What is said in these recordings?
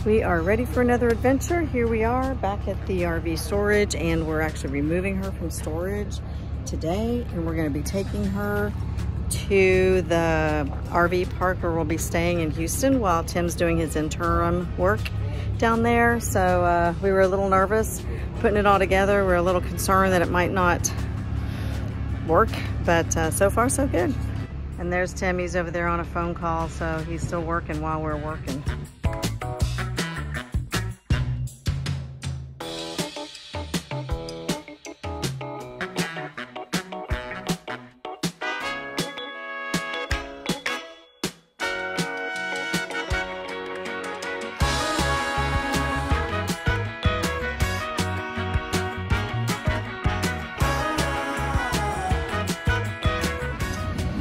We are ready for another adventure. Here we are back at the RV storage, and we're actually removing her from storage today, and we're going to be taking her to the RV park where we'll be staying in Houston while Tim's doing his interim work down there. So we were a little nervous putting it all together. We're a little concerned that it might not work, but so far so good. And there's Tim. He's over there on a phone call, so he's still working while we're working.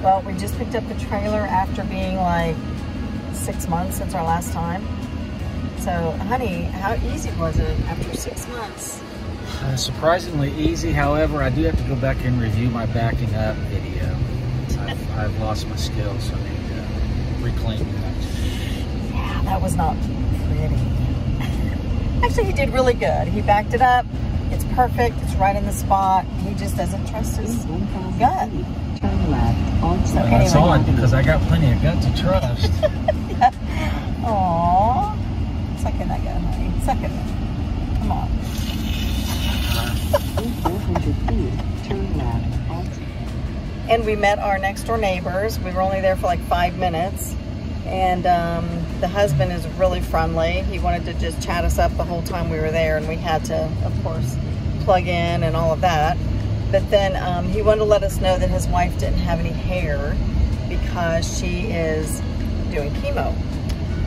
Well, we just picked up the trailer after being like 6 months since our last time. So, honey, how easy was it after 6 months? Surprisingly easy. However, I do have to go back and review my backing up video. I've lost my skills, so I need to reclaim that. Yeah, that was not pretty. Actually, he did really good. He backed it up. It's perfect. It's right in the spot. He just doesn't trust his gut. Turn left. So well, that's odd because I got plenty of gut to trust. Yeah. Aww. Suck in that gut, honey. Suck it. Come on. 400 feet. Turn left. And we met our next door neighbors. We were only there for like 5 minutes. And the husband is really friendly. He wanted to just chat us up the whole time we were there. And we had to, of course, plug in and all of that. But then he wanted to let us know that his wife didn't have any hair because she is doing chemo.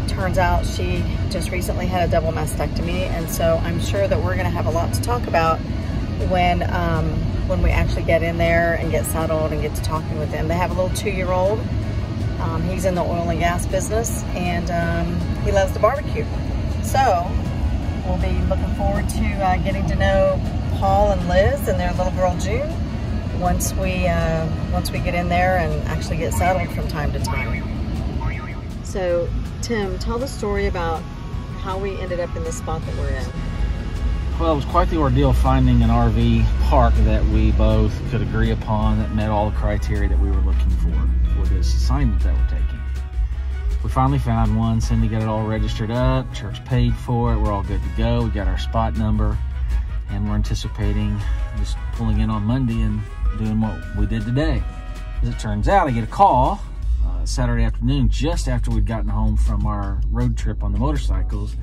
Turns out she just recently had a double mastectomy, and so I'm sure that we're going to have a lot to talk about when we actually get in there and get settled and get to talking with them. They have a little 2-year-old. He's in the oil and gas business, and he loves to barbecue. So we'll be looking forward to getting to know Paul and Liz and their little girl June once we get in there and actually get settled from time to time. So Tim, tell the story about how we ended up in the spot that we're in. Well, it was quite the ordeal finding an RV park that we both could agree upon that met all the criteria that we were looking for this assignment that we're taking. We finally found one. Cindy got it all registered up. Church paid for it. We're all good to go. We got our spot number. And we're anticipating just pulling in on Monday and doing what we did today. As it turns out, I get a call Saturday afternoon just after we'd gotten home from our road trip on the motorcycles.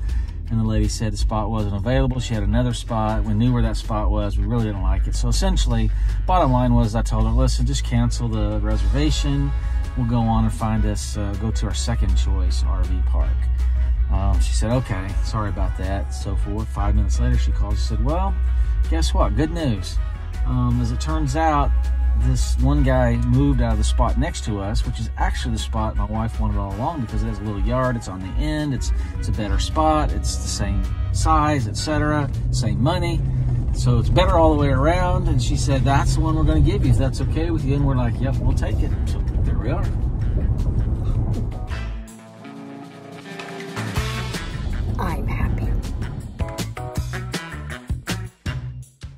And the lady said the spot wasn't available. She had another spot. We knew where that spot was. We really didn't like it. So essentially, bottom line was I told her, listen, just cancel the reservation. We'll go on and find us, go to our second choice RV park. She said, okay, sorry about that, so forth. 5 minutes later, she called and said, well, guess what? Good news. As it turns out, this one guy moved out of the spot next to us, which is actually the spot my wife wanted all along because it has a little yard. It's on the end. It's a better spot. It's the same size, etc. Same money. So it's better all the way around. And she said, that's the one we're going to give you if that's okay with you. And we're like, yep, we'll take it. So there we are. I'm happy.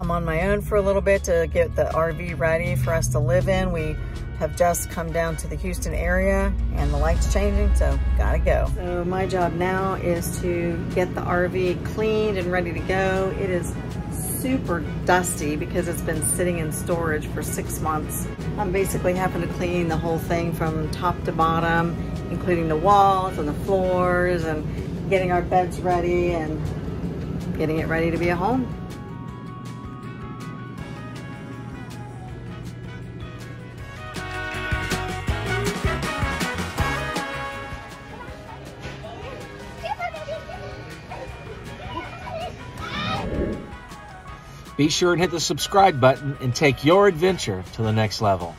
I'm on my own for a little bit to get the RV ready for us to live in. We have just come down to the Houston area and the light's changing, so gotta go. So my job now is to get the RV cleaned and ready to go. It is super dusty because it's been sitting in storage for 6 months. I'm basically having to clean the whole thing from top to bottom, including the walls and the floors and getting our beds ready and getting it ready to be a home. Be sure and hit the subscribe button and take your adventure to the next level.